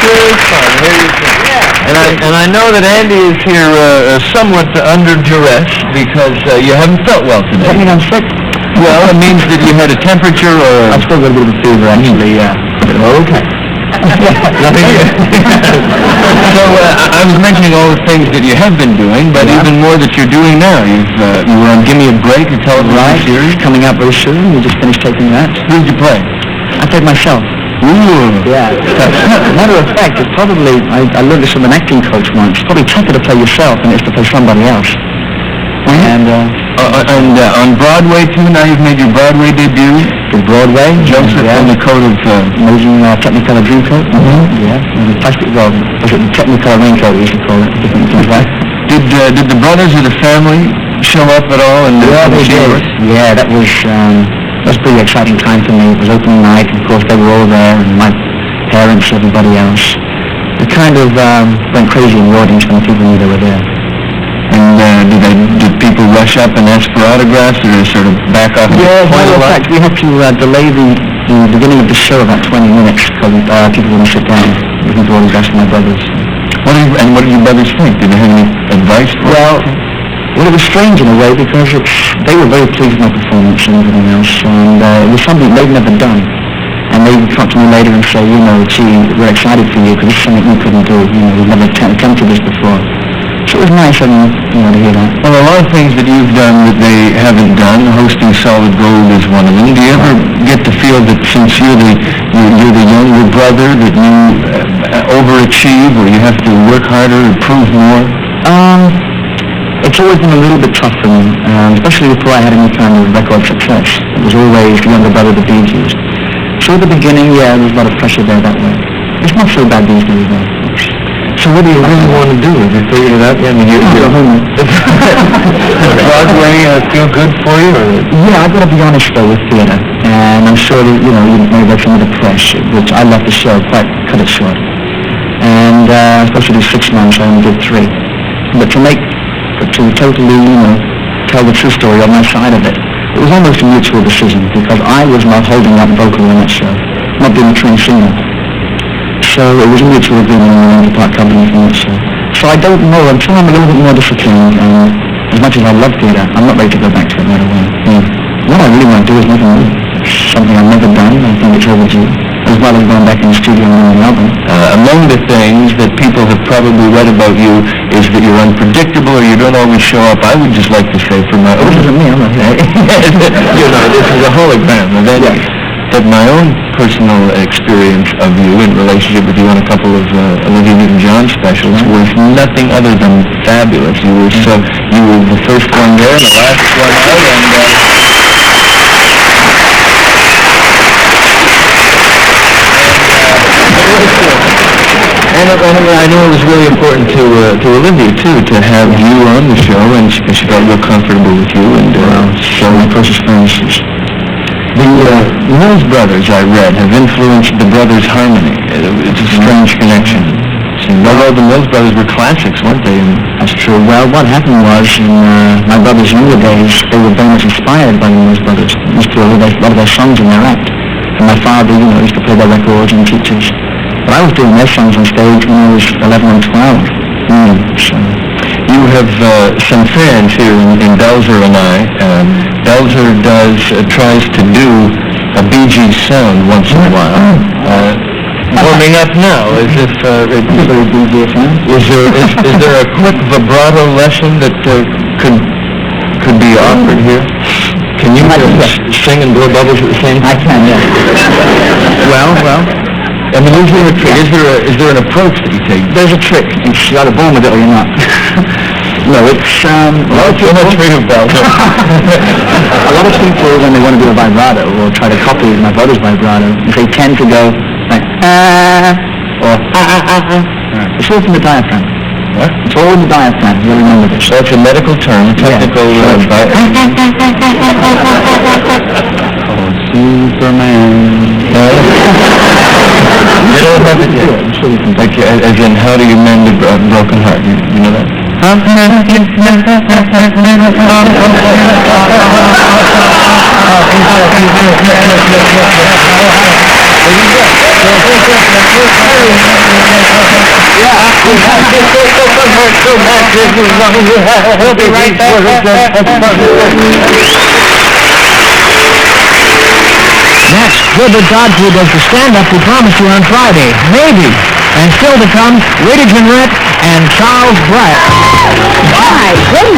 sure is fun. Here you go. Yeah. And I know that Andy is here somewhat under duress because you haven't felt well today. I mean, I'm sick. Well, it means that you had a temperature or... I've still got a bit of a fever, actually, yeah. Okay. So I was mentioning all the things that you have been doing, but even more that you're doing now. You were on Give Me a Break, a television series. Coming out very soon. We just finished taking that. Who did you play? I played myself. Ooh. Yeah. Matter of fact, it's probably, I learned this from an acting coach once, it's probably tougher to play yourself than it is to play somebody else. And on Broadway, too, now you've made your Broadway debut. The Broadway. Joseph on the coat of... amazing Technicolor Dreamcoat. Yeah. And the plastic, was it Technicolor Raincoat, we used to call it. Different things like that. Did the brothers of the family show up at all? Yeah, they did. Yeah, that was a pretty exciting time for me. It was opening night, and of course they were all there, and my parents, everybody else. It kind of went crazy in the audience when people knew they were there. And did people rush up and ask for autographs, or sort of back off? Yeah, in fact, we had to delay the beginning of the show about 20 minutes because people wouldn't sit down looking for autographs from my brothers. What did your brothers think? Did they have any advice for Well, it was strange in a way because they were very pleased with my performance and everything else, and it was something they'd never done. And they would come to me later and say, gee, we're excited for you because it's something you couldn't do. We've never attempted this before. So it was nice to hear that. Well, a lot of things that you've done that they haven't done, hosting Solid Gold is one of them. Do you ever get to feel that since you're the younger brother that you overachieve, or you have to work harder and prove more? It's always been a little bit tough for me, especially before I had any kind of record success. It was always the younger brother, the Bee Gees. So at the beginning, there was a lot of pressure there that way. It's not so bad these days, though. So what do you really want to do? Have you figured it out yet? I mean, you're Broadway feel good for you? Or? Yeah, I've got to be honest, though, with theater. And I'm sure that, you may read some of the press, which I left the show, cut it short. And I was supposed to do 6 months, I only did 3. But to totally, tell the true story on my side of it, it was almost a mutual decision because I was not holding that vocal in that show, not being a trained singer. So it was a mutual agreement on the part company from that show. So I don't know, until I'm a little bit more disciplined, as much as I love theater, I'm not ready to go back to it right away. What I really want to do is nothing new. Something I've never done, I think it's overdue, as well as going back in the studio and doing an album. Among the things that people have probably read about you is that you're unpredictable or you don't always show up. I would just like to say for my own... This isn't me, I'm not here. This is a hologram. That my own personal experience of you in relationship with you on a couple of Olivia Newton-John specials was nothing other than fabulous. You were the first one there and the last one out, and I know it was really important to Olivia too to have you on the show, and she felt real comfortable with you, and so my closest friends. The Mills Brothers, I read, have influenced the Brothers' harmony. It's a strange connection. Although the Mills Brothers were classics, weren't they? That's true. Well, what happened was, in my brother's younger days, they were very much inspired by the Mills Brothers. They used to do a lot of their songs in their act. And my father, used to play their records and teach us. But I was doing their songs on stage when I was 11 and 12. So. You have some fans here in Belzer and I. Belzer tries to do a Bee Gees sound once in a while. Warming up now, as if is there a quick vibrato lesson that could be offered here? Can you sing and blow bubbles at the same time? I can, yeah. Well. I mean, is there a trick? Is there an approach that you take? There's a trick. You're either born with it or you're not. No, it's too much for you, Belzer. A lot of people, when they want to do a vibrato or try to copy my brother's vibrato, they tend to go like or It's all from the diaphragm. What? It's all in the diaphragm. You remember this? So it's a medical term, technical. Superman. You don't have it yet. Like, as in, how do you mend a broken heart? You know that? We'll be right back. Next, Gibb Godfrey does the stand-up we promised you on Friday. Maybe. And still to come, Rita Jeanette and Charles Bryant. My goodness.